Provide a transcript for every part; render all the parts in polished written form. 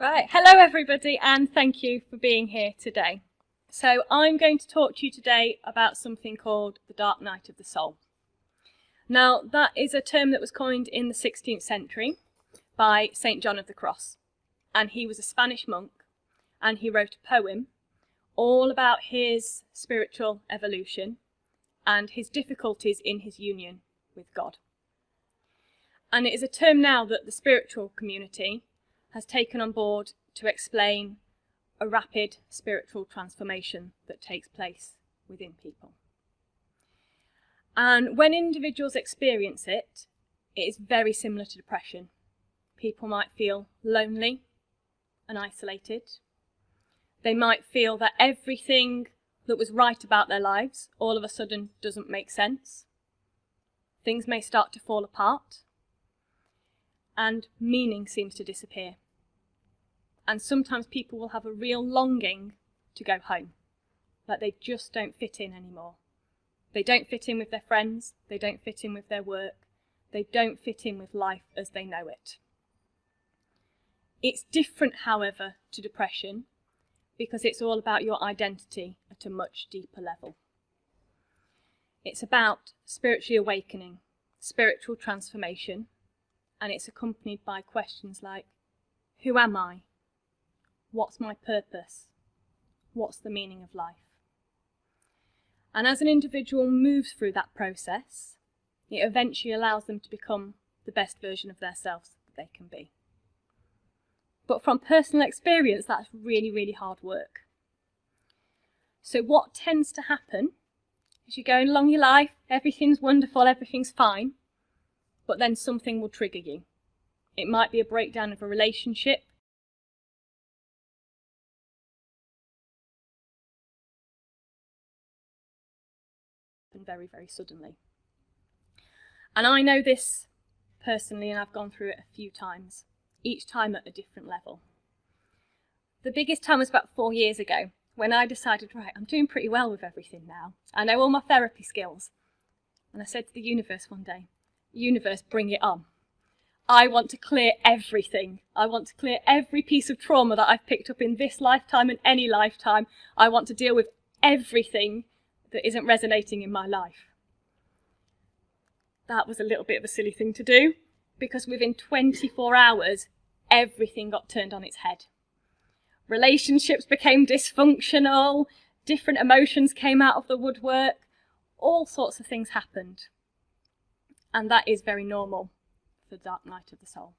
Right, hello everybody and thank you for being here today. So I'm going to talk to you today about something called the dark night of the soul. Now that is a term that was coined in the 16th century by St. John of the Cross, and he was a Spanish monk and he wrote a poem all about his spiritual evolution and his difficulties in his union with God. And it is a term now that the spiritual community has taken on board to explain a rapid spiritual transformation that takes place within people. And when individuals experience it, it is very similar to depression. People might feel lonely and isolated. They might feel that everything that was right about their lives all of a sudden doesn't make sense. Things may start to fall apart, and meaning seems to disappear. And sometimes people will have a real longing to go home, that they just don't fit in anymore. They don't fit in with their friends, they don't fit in with their work, they don't fit in with life as they know it. It's different, however, to depression, because it's all about your identity at a much deeper level. It's about spiritually awakening, spiritual transformation, and it's accompanied by questions like, who am I? What's my purpose? What's the meaning of life? And as an individual moves through that process, it eventually allows them to become the best version of themselves that they can be. But from personal experience, that's really, really hard work. So what tends to happen is you're going along your life, everything's wonderful, everything's fine, but then something will trigger you. It might be a breakdown of a relationship, and very, very suddenly. And I know this personally, and I've gone through it a few times, each time at a different level. The biggest time was about 4 years ago, when I decided, right, I'm doing pretty well with everything now. I know all my therapy skills. And I said to the universe one day, universe, bring it on. I want to clear everything. I want to clear every piece of trauma that I've picked up in this lifetime and any lifetime. I want to deal with everything that isn't resonating in my life. That was a little bit of a silly thing to do, because within 24 hours, everything got turned on its head. Relationships became dysfunctional, different emotions came out of the woodwork, all sorts of things happened. And that is very normal for the dark night of the soul.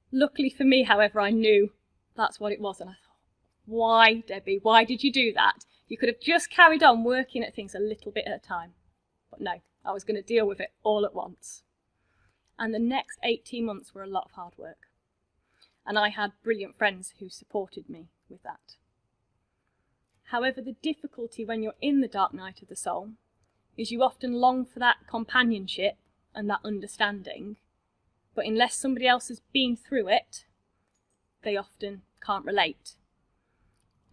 Luckily for me, however, I knew that's what it was, and I thought, why, Debbie, why did you do that? You could have just carried on working at things a little bit at a time. But no, I was going to deal with it all at once. And the next 18 months were a lot of hard work. And I had brilliant friends who supported me with that. However, the difficulty when you're in the dark night of the soul is you often long for that companionship and that understanding, but unless somebody else has been through it, they often can't relate.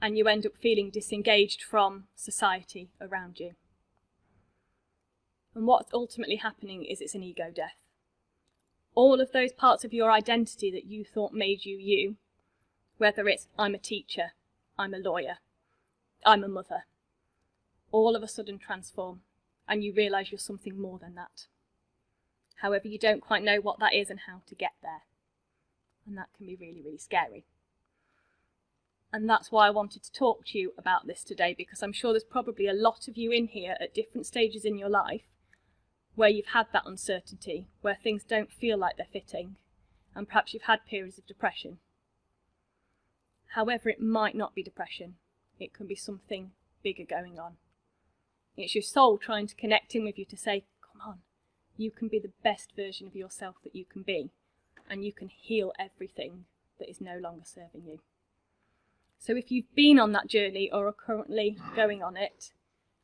And you end up feeling disengaged from society around you. And what's ultimately happening is it's an ego death. All of those parts of your identity that you thought made you you, whether it's I'm a teacher, I'm a lawyer, I'm a mother, all of a sudden transform and you realise you're something more than that. However, you don't quite know what that is and how to get there. And that can be really, really scary. And that's why I wanted to talk to you about this today, because I'm sure there's probably a lot of you in here at different stages in your life where you've had that uncertainty, where things don't feel like they're fitting, and perhaps you've had periods of depression. However, it might not be depression. It can be something bigger going on. It's your soul trying to connect in with you to say, come on, you can be the best version of yourself that you can be, and you can heal everything that is no longer serving you. So if you've been on that journey or are currently going on it,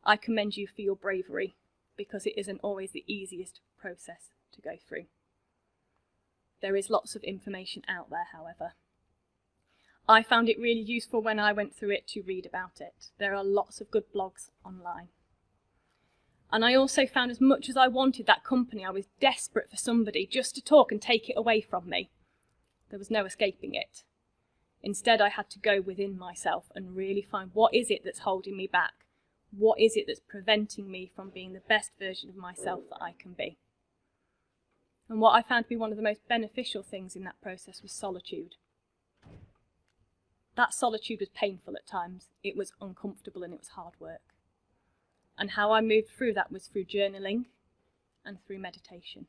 I commend you for your bravery, because it isn't always the easiest process to go through. There is lots of information out there, however. I found it really useful when I went through it to read about it. There are lots of good blogs online. And I also found, as much as I wanted that company, I was desperate for somebody just to talk and take it away from me. There was no escaping it. Instead, I had to go within myself and really find, what is it that's holding me back? What is it that's preventing me from being the best version of myself that I can be? And what I found to be one of the most beneficial things in that process was solitude. That solitude was painful at times. It was uncomfortable and it was hard work. And how I moved through that was through journaling and through meditation.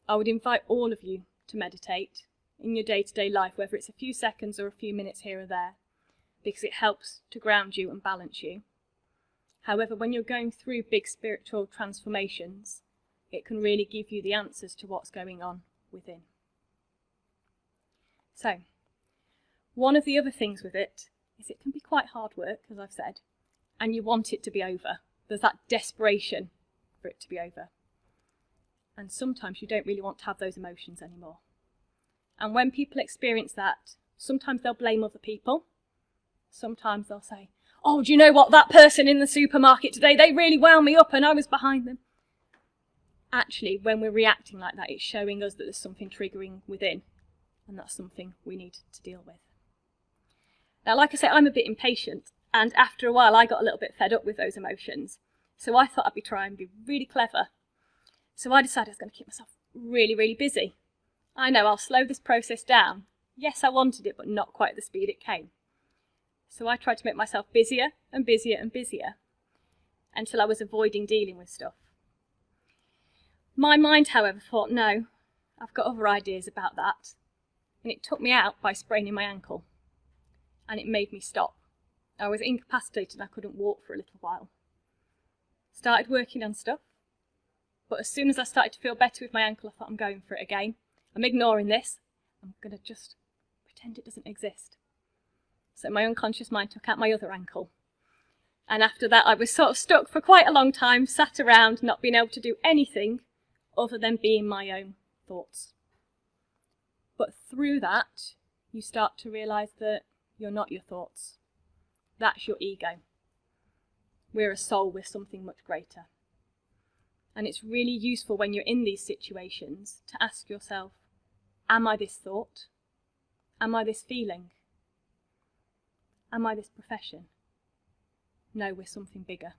I would invite all of you to meditate in your day-to-day life, whether it's a few seconds or a few minutes here or there, because it helps to ground you and balance you. However, when you're going through big spiritual transformations, it can really give you the answers to what's going on within. So, one of the other things with it is it can be quite hard work, as I've said, and you want it to be over. There's that desperation for it to be over. And sometimes you don't really want to have those emotions anymore. And when people experience that, sometimes they'll blame other people. Sometimes they'll say, oh, do you know what, that person in the supermarket today, they really wound me up and I was behind them. Actually, when we're reacting like that, it's showing us that there's something triggering within, and that's something we need to deal with. Now, like I say, I'm a bit impatient, and after a while I got a little bit fed up with those emotions. So I thought I'd try and be really clever. So I decided I was going to keep myself really, really busy. I know, I'll slow this process down. Yes, I wanted it, but not quite at the speed it came. So I tried to make myself busier and busier and busier until I was avoiding dealing with stuff. My mind, however, thought, no, I've got other ideas about that. And it took me out by spraining my ankle. And it made me stop. I was incapacitated and I couldn't walk for a little while. Started working on stuff. But as soon as I started to feel better with my ankle, I thought, I'm going for it again. I'm ignoring this. I'm going to just pretend it doesn't exist. So my unconscious mind took out my other ankle. And after that, I was sort of stuck for quite a long time, sat around, not being able to do anything other than being my own thoughts. But through that, you start to realise that you're not your thoughts. That's your ego. We're a soul with something much greater. And it's really useful when you're in these situations to ask yourself, am I this thought? Am I this feeling? Am I this profession? No, we're something bigger.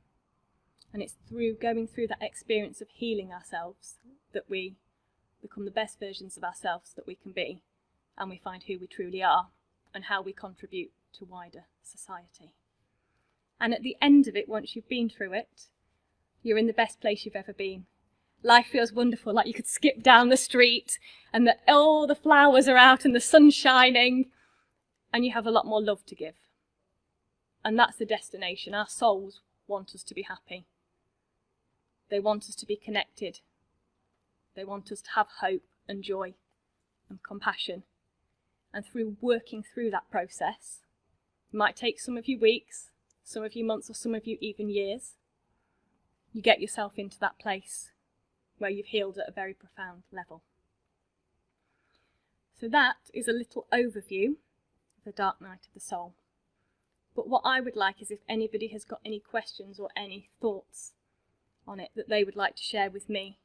And it's through going through that experience of healing ourselves that we become the best versions of ourselves that we can be, and we find who we truly are and how we contribute to wider society. And at the end of it, once you've been through it, you're in the best place you've ever been. Life feels wonderful, like you could skip down the street and that all the flowers are out and the sun's shining, and you have a lot more love to give. And that's the destination. Our souls want us to be happy. They want us to be connected. They want us to have hope and joy and compassion. And through working through that process, it might take some of you weeks, some of you months, or some of you even years, you get yourself into that place where you've healed at a very profound level. So that is a little overview of the dark night of the soul. But what I would like is if anybody has got any questions or any thoughts on it that they would like to share with me.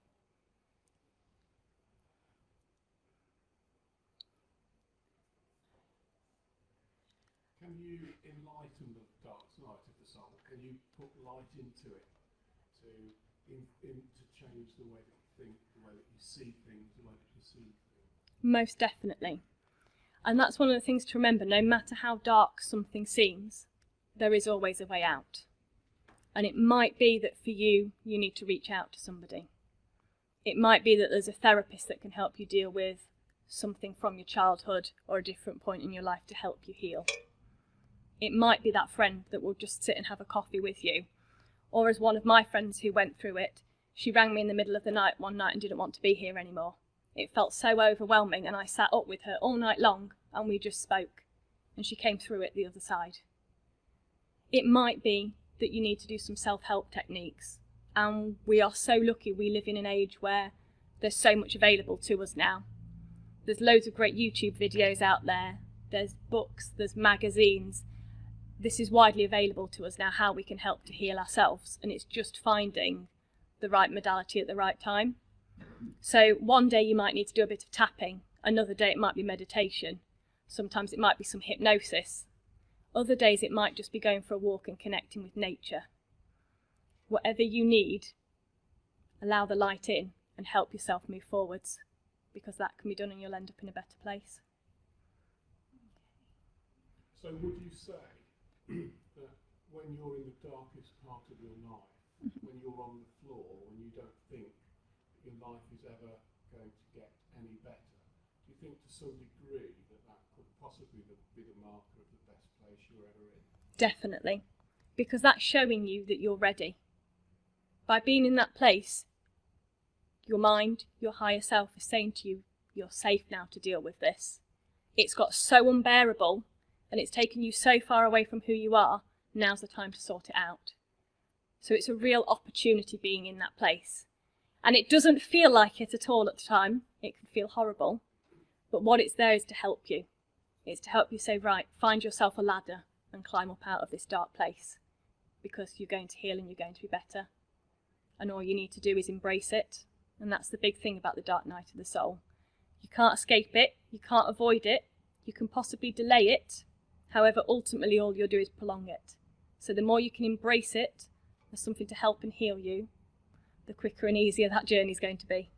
Can you enlighten the dark night of the soul? Can you put light into it to change the way that you think, the way that you see things, the way that you perceive things? Most definitely. And that's one of the things to remember. No matter how dark something seems, there is always a way out. And it might be that for you, you need to reach out to somebody. It might be that there's a therapist that can help you deal with something from your childhood or a different point in your life to help you heal. It might be that friend that will just sit and have a coffee with you. Or as one of my friends who went through it, she rang me in the middle of the night one night and didn't want to be here anymore. It felt so overwhelming, and I sat up with her all night long and we just spoke, and she came through it the other side. It might be that you need to do some self-help techniques, and we are so lucky we live in an age where there's so much available to us now. There's loads of great YouTube videos out there, there's books, there's magazines. This is widely available to us now, how we can help to heal ourselves, and it's just finding the right modality at the right time. So one day you might need to do a bit of tapping, another day it might be meditation. Sometimes it might be some hypnosis. Other days it might just be going for a walk and connecting with nature. Whatever you need, allow the light in and help yourself move forwards, because that can be done and you'll end up in a better place. So would you say that when you're in the darkest part of your life, when you're on the floor, when you don't think that your life is ever going to get any better, do you think to some degree that that could possibly be the marker of the best place you're ever in? Definitely, because that's showing you that you're ready. By being in that place, your mind, your higher self is saying to you, you're safe now to deal with this. It's got so unbearable and it's taken you so far away from who you are, now's the time to sort it out. So it's a real opportunity being in that place. And it doesn't feel like it at all at the time. It can feel horrible. But what it's there is to help you. It's to help you say, right, find yourself a ladder and climb up out of this dark place, because you're going to heal and you're going to be better. And all you need to do is embrace it. And that's the big thing about the dark night of the soul. You can't escape it. You can't avoid it. You can possibly delay it. However, ultimately all you'll do is prolong it. So the more you can embrace it as something to help and heal you, the quicker and easier that journey is going to be.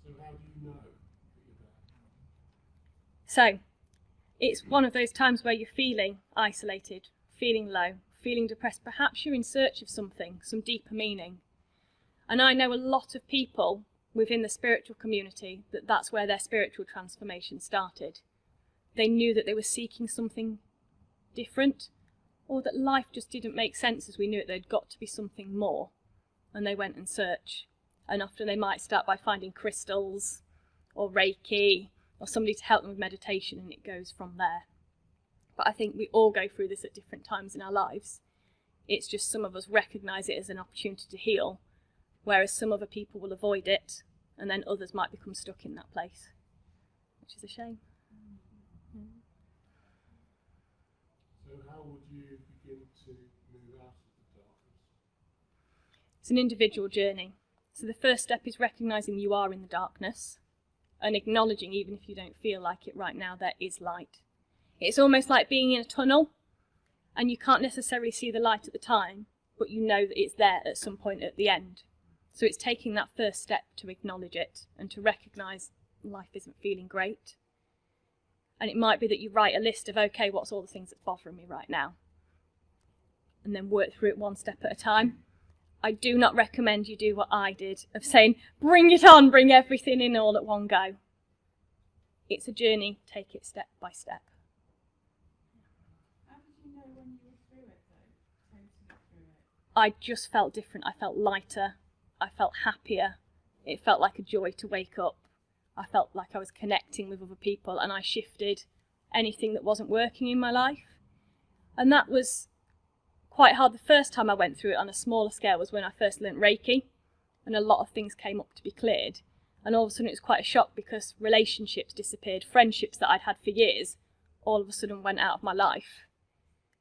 So how do you know that you're there? So it's one of those times where you're feeling isolated, feeling low, feeling depressed. Perhaps you're in search of something, some deeper meaning. And I know a lot of people within the spiritual community that's where their spiritual transformation started. They knew that they were seeking something different, or that life just didn't make sense as we knew it. There'd got to be something more, and they went and searched. And often they might start by finding crystals or Reiki or somebody to help them with meditation, and it goes from there. But I think we all go through this at different times in our lives. It's just some of us recognise it as an opportunity to heal, whereas some other people will avoid it, and then others might become stuck in that place, which is a shame. So how would you begin to move out of the darkness? It's an individual journey. So the first step is recognising you are in the darkness and acknowledging, even if you don't feel like it right now, there is light. It's almost like being in a tunnel and you can't necessarily see the light at the time, but you know that it's there at some point at the end. So it's taking that first step to acknowledge it and to recognise life isn't feeling great. And it might be that you write a list of, okay, what's all the things that's bothering me right now? And then work through it one step at a time. I do not recommend you do what I did, of saying, bring it on, bring everything in all at one go. It's a journey, take it step by step. How did you know when you were through it, though? Totally through it? I just felt different. I felt lighter. I felt happier. It felt like a joy to wake up. I felt like I was connecting with other people, and I shifted anything that wasn't working in my life. And that was quite hard. The first time I went through it on a smaller scale was when I first learnt Reiki, and a lot of things came up to be cleared. And all of a sudden it was quite a shock, because relationships disappeared. Friendships that I'd had for years all of a sudden went out of my life.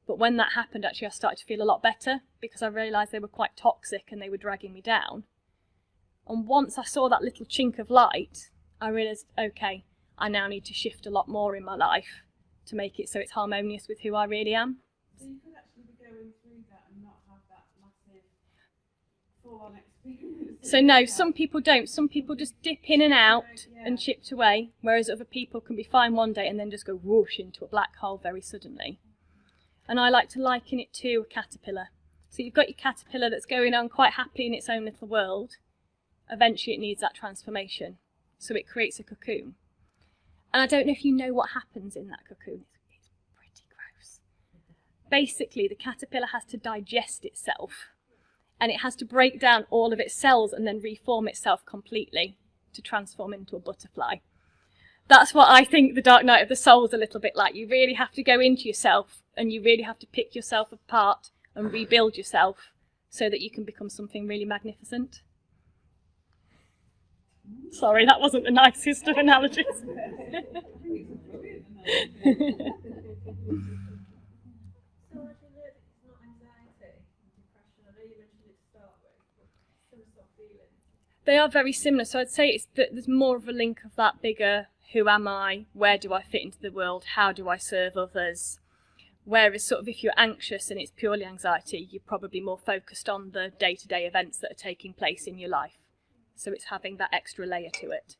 But when that happened, actually I started to feel a lot better, because I realised they were quite toxic and they were dragging me down. And once I saw that little chink of light, I realised, okay, I now need to shift a lot more in my life to make it so it's harmonious with who I really am. So you could actually be going through that and not have that massive full-on experience. So no, some people don't. Some people just dip in and out and chipped away, whereas other people can be fine one day and then just go whoosh into a black hole very suddenly. And I like to liken it to a caterpillar. So you've got your caterpillar that's going on quite happily in its own little world. Eventually it needs that transformation. So it creates a cocoon. And I don't know if you know what happens in that cocoon. It's pretty gross. Basically, the caterpillar has to digest itself, and it has to break down all of its cells and then reform itself completely to transform into a butterfly. That's what I think the dark night of the soul is a little bit like. You really have to go into yourself, and you really have to pick yourself apart and rebuild yourself so that you can become something really magnificent. Sorry, that wasn't the nicest of analogies. So I think that it's not anxiety and depression. I know you mentioned it to start with, but some sort of feeling. They are very similar. So I'd say it's that there's more of a link of that bigger, who am I? Where do I fit into the world? How do I serve others? Whereas sort of if you're anxious and it's purely anxiety, you're probably more focused on the day-to-day events that are taking place in your life. So it's having that extra layer to it.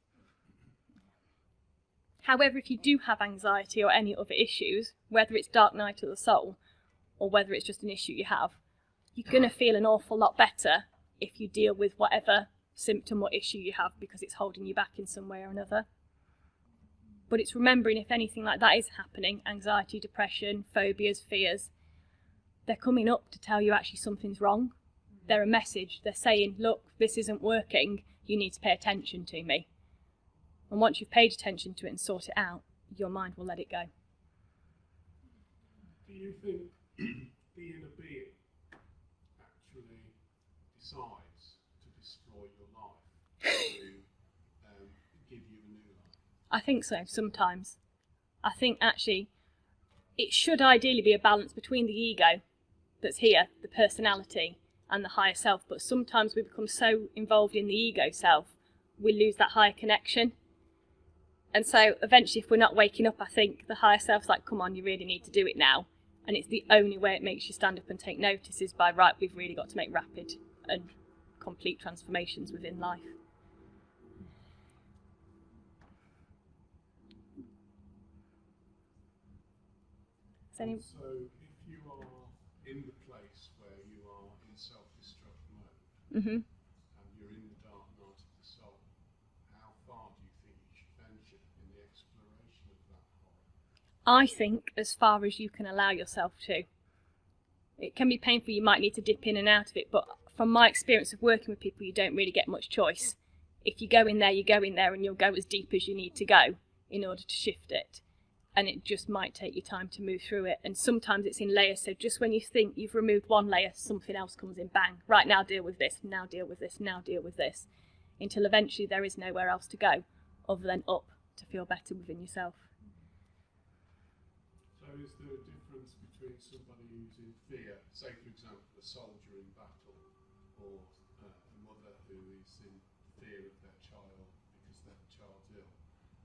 However, if you do have anxiety or any other issues, whether it's dark night of the soul or whether it's just an issue you have, you're going to feel an awful lot better if you deal with whatever symptom or issue you have because it's holding you back in some way or another. But it's remembering if anything like that is happening, anxiety, depression, phobias, fears, they're coming up to tell you actually something's wrong. They're a message. They're saying, look, this isn't working. You need to pay attention to me. And once you've paid attention to it and sort it out, your mind will let it go. Do you think the inner being actually decides to destroy your life to give you a new life? I think so, sometimes. I think actually it should ideally be a balance between the ego that's here, the personality, and the higher self, but sometimes we become so involved in the ego self, we lose that higher connection. And so eventually if we're not waking up, I think the higher self's like, come on, you really need to do it now. And it's the only way it makes you stand up and take notice is by, right, we've really got to make rapid and complete transformations within life. So if you are in the place where you are in self-destruct mode, Mm-hmm. and you're in the dark night of the soul, how far do you think you should venture in the exploration of that horror? I think as far as you can allow yourself to. It can be painful, you might need to dip in and out of it, but from my experience of working with people, you don't really get much choice. If you go in there, you go in there and you'll go as deep as you need to go in order to shift it. And it just might take you time to move through it. And sometimes it's in layers, so just when you think you've removed one layer, something else comes in, bang. Right, now deal with this, now deal with this, now deal with this. Until eventually there is nowhere else to go other than up to feel better within yourself. So is there a difference between somebody who's in fear, say for example a soldier in battle, or a mother who is in fear of their child because their child's ill?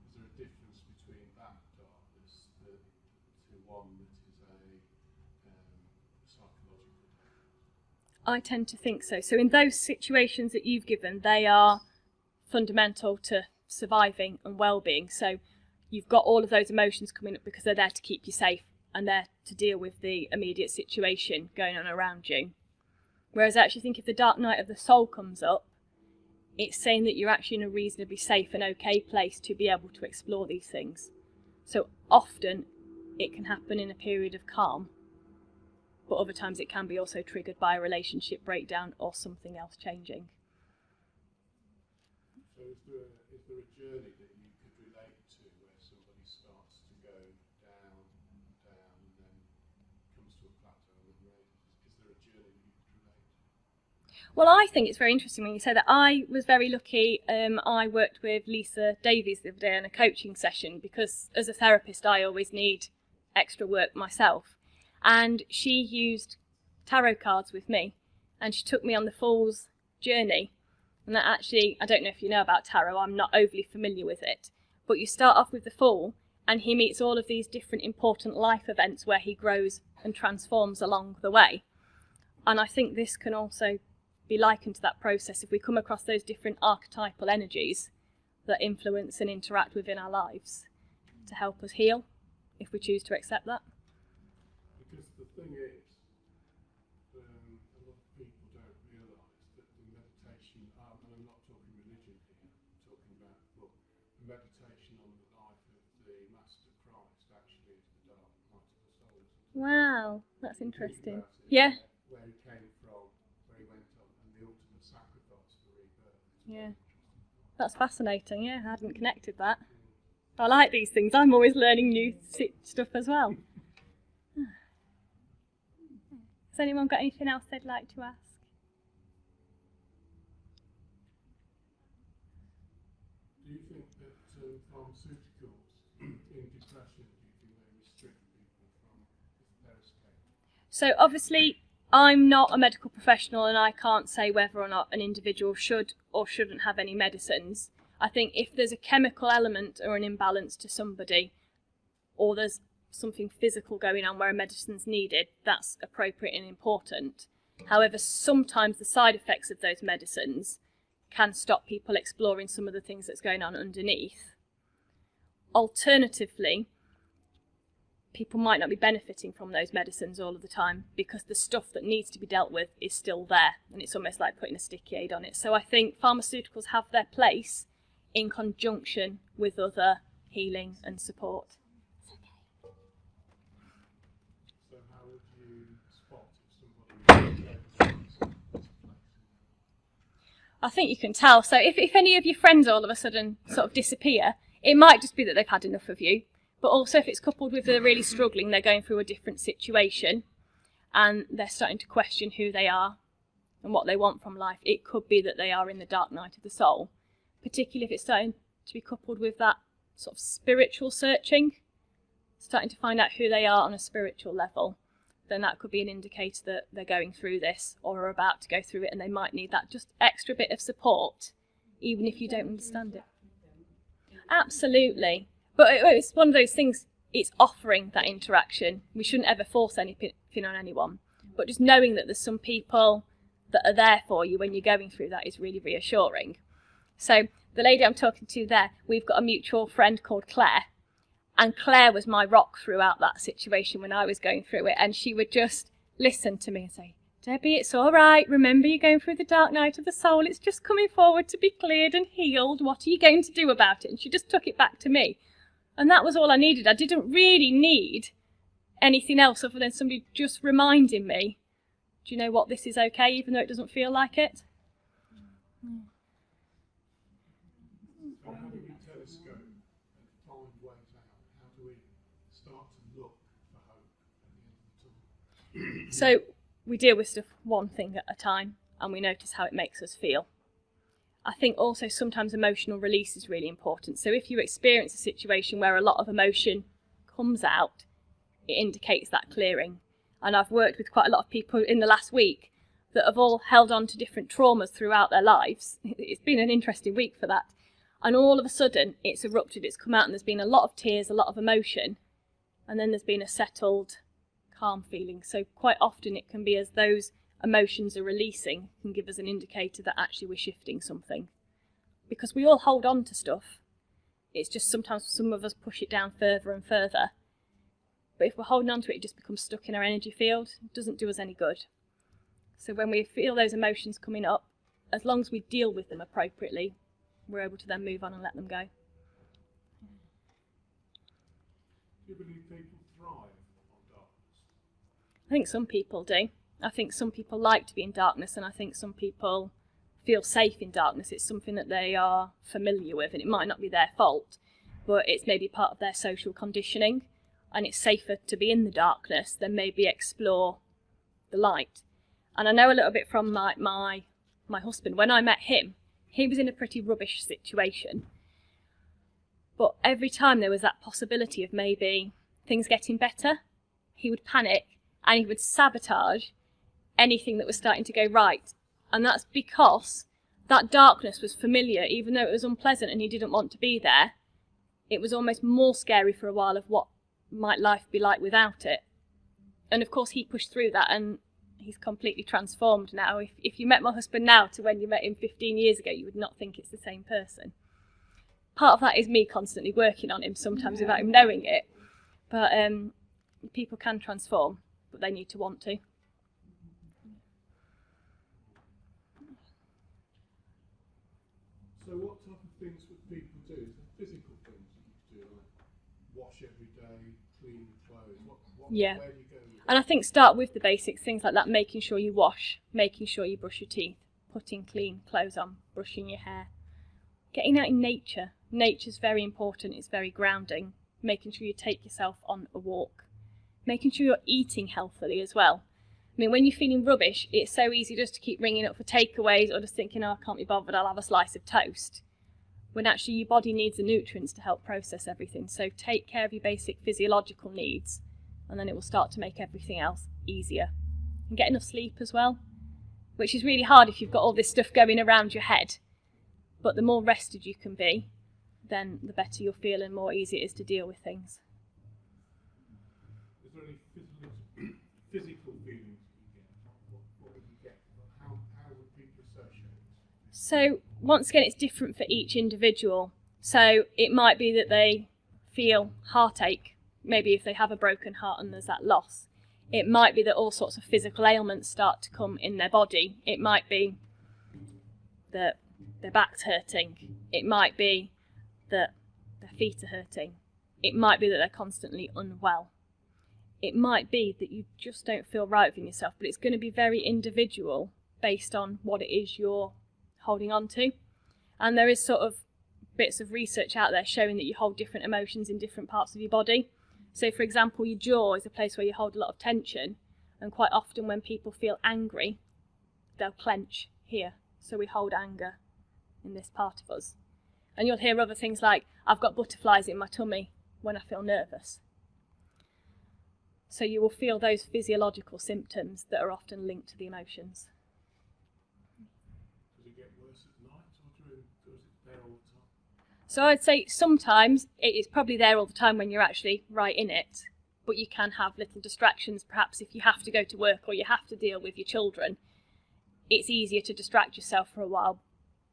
Is there a difference between that darkness to one that is a psychological darkness? I tend to think so. So in those situations that you've given, they are fundamental to surviving and well-being. So you've got all of those emotions coming up because they're there to keep you safe and there to deal with the immediate situation going on around you. Whereas I actually think if the dark night of the soul comes up, it's saying that you're actually in a reasonably safe and okay place to be able to explore these things. So often it can happen in a period of calm, but other times it can be also triggered by a relationship breakdown or something else changing. So is there a journey that you could relate to where somebody starts to go down, and then comes to a plateau and raises? Is there a journey that you could relate to? Well, I think it's very interesting when you say that. I was very lucky. I worked with Lisa Davies the other day on a coaching session because as a therapist I always need extra work myself. And she used tarot cards with me and she took me on the Fool's journey. And that actually, I don't know if you know about tarot, I'm not overly familiar with it. But you start off with the Fool and he meets all of these different important life events where he grows and transforms along the way. And I think this can also be likened to that process if we come across those different archetypal energies that influence and interact within our lives to help us heal, if we choose to accept that. Because the thing is, a lot of people don't realise that the meditation, and I'm not talking religion here, I'm talking about book, the meditation on the life of the Master Christ actually is the dark night of the soul. Wow, that's interesting. Think about it, Yeah. Where he came from, where he went on, and the ultimate sacrifice for rebirth. Yeah. That's fascinating, yeah, I hadn't connected that. I like these things, I'm always learning new stuff as well. Has anyone got anything else they'd like to ask? Do you think that pharmaceuticals in depression, do you think they restrict people from their escape? So obviously I'm not a medical professional and I can't say whether or not an individual should or shouldn't have any medicines. I think if there's a chemical element or an imbalance to somebody, or there's something physical going on where a medicine's needed, that's appropriate and important. However, sometimes the side effects of those medicines can stop people exploring some of the things that's going on underneath. Alternatively, people might not be benefiting from those medicines all of the time because the stuff that needs to be dealt with is still there, and it's almost like putting a sticky aid on it. So I think pharmaceuticals have their place in conjunction with other healing and support. So how would you spot if somebody I think you can tell. So if any of your friends all of a sudden sort of disappear, it might just be that they've had enough of you. But also if it's coupled with they're really struggling, they're going through a different situation and they're starting to question who they are and what they want from life, it could be that they are in the dark night of the soul, particularly if it's starting to be coupled with that sort of spiritual searching, starting to find out who they are on a spiritual level. Then that could be an indicator that they're going through this or are about to go through it, and they might need that just extra bit of support, even if you don't understand it. Absolutely. But it's one of those things, it's offering that interaction. We shouldn't ever force anything on anyone. But just knowing that there's some people that are there for you when you're going through that is really reassuring. So the lady I'm talking to there, we've got a mutual friend called Claire. And Claire was my rock throughout that situation when I was going through it. And she would just listen to me and say, Debbie, it's all right. Remember, you're going through the dark night of the soul. It's just coming forward to be cleared and healed. What are you going to do about it? And she just took it back to me. And that was all I needed. I didn't really need anything else other than somebody just reminding me, do you know what, this is okay, even though it doesn't feel like it. So how do we telescope and find ways out? How do we start to look for hope at the end of the tunnel? So we deal with stuff one thing at a time, and we notice how it makes us feel. I think also sometimes emotional release is really important. So if you experience a situation where a lot of emotion comes out, it indicates that clearing. And I've worked with quite a lot of people in the last week that have all held on to different traumas throughout their lives. It's been an interesting week for that. And all of a sudden it's erupted, it's come out, and there's been a lot of tears, a lot of emotion. And then there's been a settled, calm feeling. So quite often it can be as those emotions are releasing, can give us an indicator that actually we're shifting something. Because we all hold on to stuff. It's just sometimes some of us push it down further and further. But if we're holding on to it, it just becomes stuck in our energy field. It doesn't do us any good. So when we feel those emotions coming up, as long as we deal with them appropriately, we're able to then move on and let them go. Do you believe people thrive on darkness? I think some people do. I think some people like to be in darkness, and I think some people feel safe in darkness. It's something that they are familiar with, and it might not be their fault, but it's maybe part of their social conditioning, and it's safer to be in the darkness than maybe explore the light. And I know a little bit from my husband. When I met him, he was in a pretty rubbish situation, but every time there was that possibility of maybe things getting better, he would panic and he would sabotage anything that was starting to go right. And that's because that darkness was familiar. Even though it was unpleasant and he didn't want to be there, it was almost more scary for a while of what might life be like without it. And of course he pushed through that, and he's completely transformed now. If you met my husband now to when you met him 15 years ago, you would not think it's the same person. Part of that is me constantly working on him, sometimes without him knowing it. But people can transform, but they need to want to. So what type of things would people do? Is there physical things that you do, like wash every day, clean clothes? Yeah. Where do you go with And I think start with the basics, things like that, making sure you wash, making sure you brush your teeth, putting clean clothes on, brushing your hair. Getting out in nature. Nature's very important, it's very grounding. Making sure you take yourself on a walk. Making sure you're eating healthily as well. I mean, when you're feeling rubbish, it's so easy just to keep ringing up for takeaways or just thinking, oh, I can't be bothered, I'll have a slice of toast. When actually your body needs the nutrients to help process everything. So take care of your basic physiological needs, and then it will start to make everything else easier. and get enough sleep as well, which is really hard if you've got all this stuff going around your head. But the more rested you can be, then the better you'll feel and more easy it is to deal with things. Is there any physical feelings you get? What would you get? How would people associate it? So once again, it's different for each individual. So it might be that they feel heartache, maybe if they have a broken heart and there's that loss. It might be that all sorts of physical ailments start to come in their body. It might be that their back's hurting. It might be that their feet are hurting. It might be that they're constantly unwell. It might be that you just don't feel right within yourself, but it's going to be very individual based on what it is you're holding on to. And there is sort of bits of research out there showing that you hold different emotions in different parts of your body. So for example, your jaw is a place where you hold a lot of tension, and quite often when people feel angry, they'll clench here. So we hold anger in this part of us. And you'll hear other things like, I've got butterflies in my tummy when I feel nervous. So you will feel those physiological symptoms that are often linked to the emotions. Does it get worse at night or is it there all the time? So I'd say sometimes it is probably there all the time when you're actually right in it, but you can have little distractions. Perhaps if you have to go to work or you have to deal with your children, it's easier to distract yourself for a while.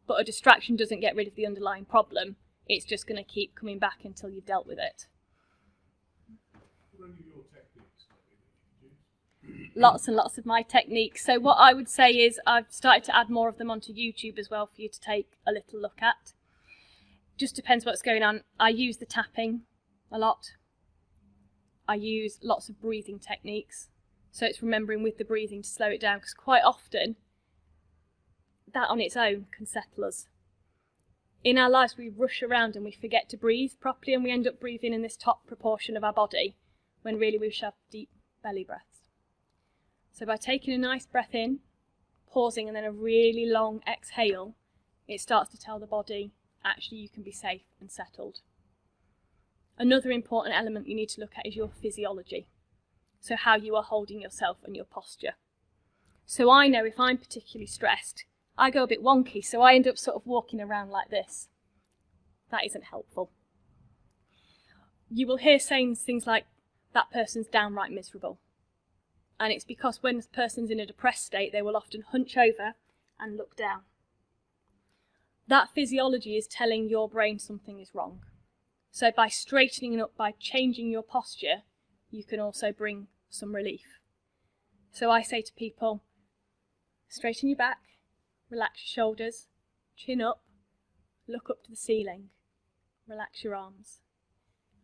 But a distraction doesn't get rid of the underlying problem. It's just going to keep coming back until you've dealt with it. What are your techniques that you use? Lots and lots of my techniques. So what I would say is I've started to add more of them onto YouTube as well for you to take a little look at. Just depends what's going on. I use the tapping a lot. I use lots of breathing techniques. So it's remembering with the breathing to slow it down, because quite often that on its own can settle us. In our lives we rush around and we forget to breathe properly, and we end up breathing in this top proportion of our body when really we should have deep belly breaths. So by taking a nice breath in, pausing, and then a really long exhale, it starts to tell the body, actually you can be safe and settled. Another important element you need to look at is your physiology. So how you are holding yourself and your posture. So I know if I'm particularly stressed, I go a bit wonky, so I end up sort of walking around like this. That isn't helpful. You will hear saying things like, that person's downright miserable. And it's because when a person's in a depressed state, they will often hunch over and look down. That physiology is telling your brain something is wrong. So by straightening up, by changing your posture, you can also bring some relief. So I say to people, straighten your back, relax your shoulders, chin up, look up to the ceiling, relax your arms.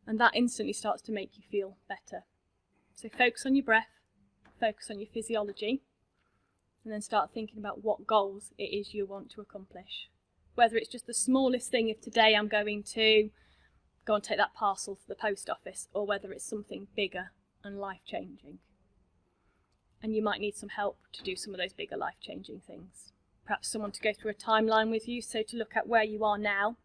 And that instantly starts to make you feel better. So focus on your breath, focus on your physiology, and then start thinking about what goals it is you want to accomplish. Whether it's just the smallest thing, if today I'm going to go and take that parcel to the post office, or whether it's something bigger and life-changing. And you might need some help to do some of those bigger life-changing things. Perhaps someone to go through a timeline with you, so to look at where you are now,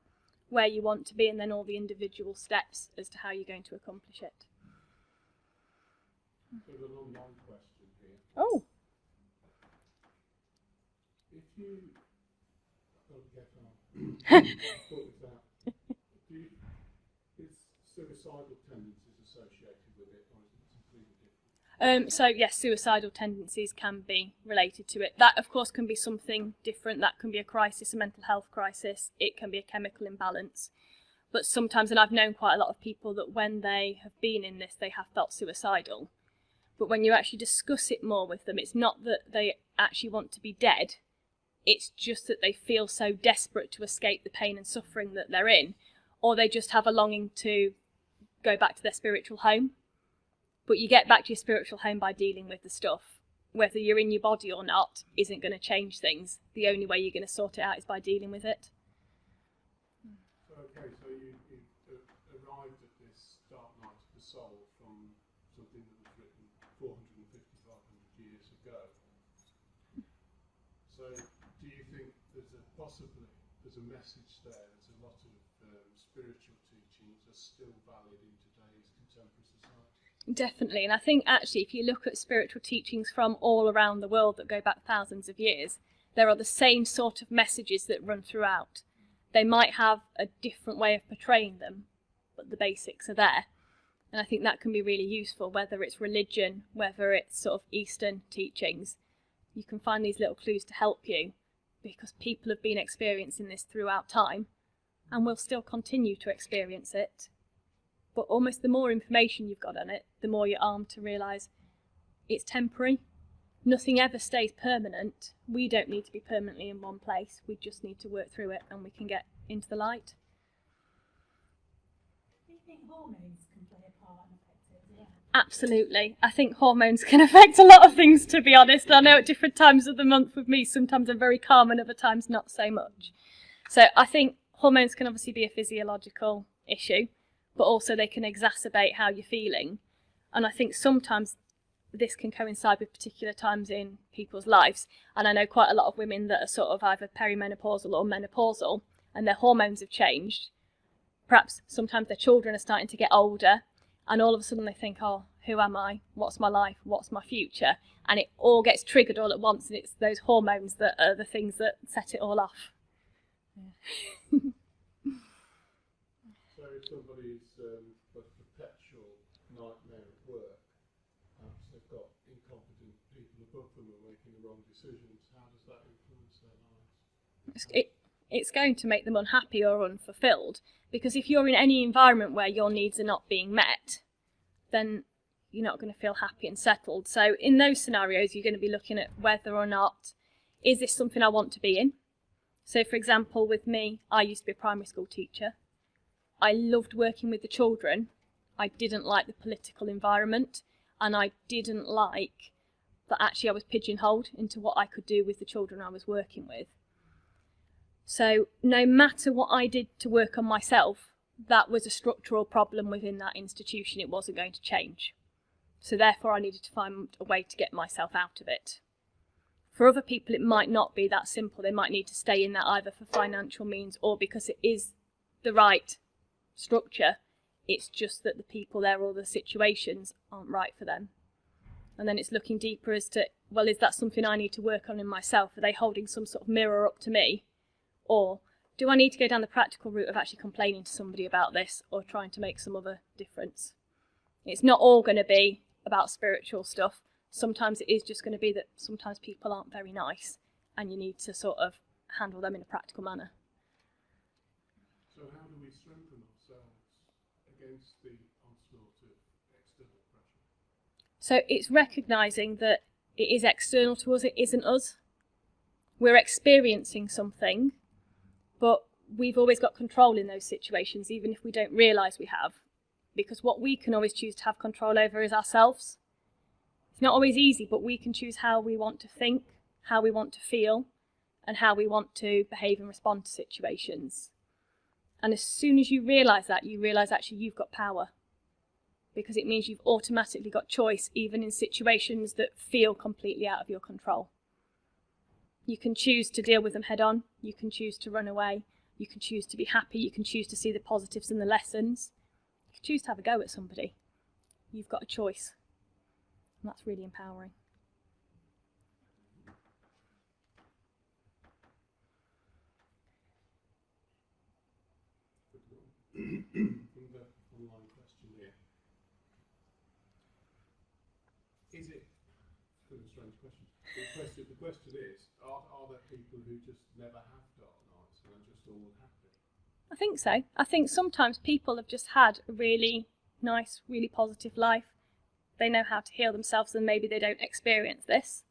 where you want to be, and then all the individual steps as to how you're going to accomplish it. There's an online question here. Oh. If you... Is suicidal tendencies associated with it, or is it completely different? So yes, suicidal tendencies can be related to it. That of course can be something different. That can be a crisis, a mental health crisis. It can be a chemical imbalance. But sometimes, and I've known quite a lot of people that when they have been in this, they have felt suicidal. But when you actually discuss it more with them, it's not that they actually want to be dead. It's just that they feel so desperate to escape the pain and suffering that they're in, or they just have a longing to go back to their spiritual home. But you get back to your spiritual home by dealing with the stuff. Whether you're in your body or not isn't going to change things. The only way you're going to sort it out is by dealing with it. Okay, so you arrived at this dark night of the soul from something that was written 450, 500 years ago. So do you think there's a message there, there's a lot of spiritual teachings are still valid in today's contemporary society? Definitely, and I think actually if you look at spiritual teachings from all around the world that go back thousands of years, there are the same sort of messages that run throughout. They might have a different way of portraying them, but the basics are there. And I think that can be really useful, whether it's religion, whether it's sort of Eastern teachings. You can find these little clues to help you, because people have been experiencing this throughout time and will still continue to experience it. But almost the more information you've got on it, the more you're armed to realise it's temporary. Nothing ever stays permanent. We don't need to be permanently in one place. We just need to work through it and we can get into the light. Do you think hormones can play a part and affect it as well? Absolutely. I think hormones can affect a lot of things, to be honest. I know at different times of the month with me, sometimes I'm very calm and other times not so much. So I think hormones can obviously be a physiological issue, but also they can exacerbate how you're feeling. And I think sometimes this can coincide with particular times in people's lives. And I know quite a lot of women that are sort of either perimenopausal or menopausal, and their hormones have changed. Perhaps sometimes their children are starting to get older, and all of a sudden they think, oh, who am I? What's my life? What's my future? And it all gets triggered all at once, and it's those hormones that are the things that set it all off. Yeah. So if somebody's got a perpetual nightmare at work, perhaps they've got incompetent people above them who are making the wrong decisions, how does that influence their lives? It's going to make them unhappy or unfulfilled, because if you're in any environment where your needs are not being met, then you're not going to feel happy and settled. So in those scenarios, you're going to be looking at whether or not, is this something I want to be in? So for example, with me, I used to be a primary school teacher. I loved working with the children. I didn't like the political environment, and I didn't like that actually I was pigeonholed into what I could do with the children I was working with. So no matter what I did to work on myself, that was a structural problem within that institution. It wasn't going to change. So therefore I needed to find a way to get myself out of it. For other people it might not be that simple. They might need to stay in that either for financial means or because it is the right structure. It's just that the people there or the situations aren't right for them. And then it's looking deeper as to, well, is that something I need to work on in myself? Are they holding some sort of mirror up to me? Or do I need to go down the practical route of actually complaining to somebody about this or trying to make some other difference? It's not all going to be about spiritual stuff. Sometimes it is just going to be that sometimes people aren't very nice and you need to sort of handle them in a practical manner. So how do we strengthen ourselves against the onslaught of external pressure? So it's recognising that it is external to us, it isn't us. We're experiencing something, but we've always got control in those situations, even if we don't realise we have. Because what we can always choose to have control over is ourselves. It's not always easy, but we can choose how we want to think, how we want to feel, and how we want to behave and respond to situations. And as soon as you realise that, you realise actually you've got power. Because it means you've automatically got choice, even in situations that feel completely out of your control. You can choose to deal with them head on, you can choose to run away, you can choose to be happy, you can choose to see the positives and the lessons. You can choose to have a go at somebody. You've got a choice. And that's really empowering. From the online question here, is it, it's a strange question. The question is, are there people who just never have dark nights and are just all happy? I think so. I think sometimes people have just had a really nice, really positive life. They know how to heal themselves and maybe they don't experience this.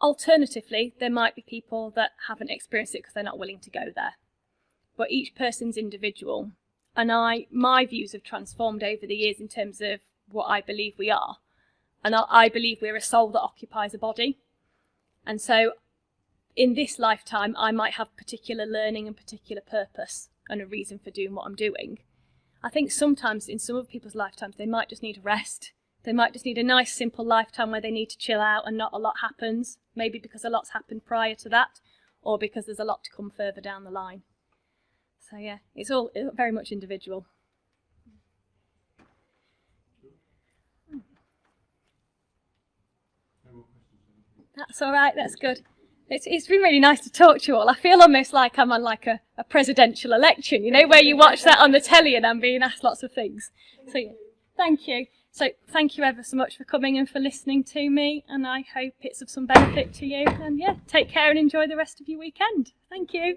Alternatively, there might be people that haven't experienced it because they're not willing to go there. But each person's individual. And my views have transformed over the years in terms of what I believe we are. And I believe we're a soul that occupies a body. And so in this lifetime, I might have particular learning and particular purpose and a reason for doing what I'm doing. I think sometimes in some of people's lifetimes, they might just need a rest. They might just need a nice, simple lifetime where they need to chill out and not a lot happens. Maybe because a lot's happened prior to that, or because there's a lot to come further down the line. So yeah, it's all very much individual. That's all right, that's good. It's been really nice to talk to you all. I feel almost like I'm on like a presidential election, you know, where you watch that on the telly and I'm being asked lots of things. So yeah, thank you. So thank you ever so much for coming and for listening to me, and I hope it's of some benefit to you. And yeah, take care and enjoy the rest of your weekend. Thank you.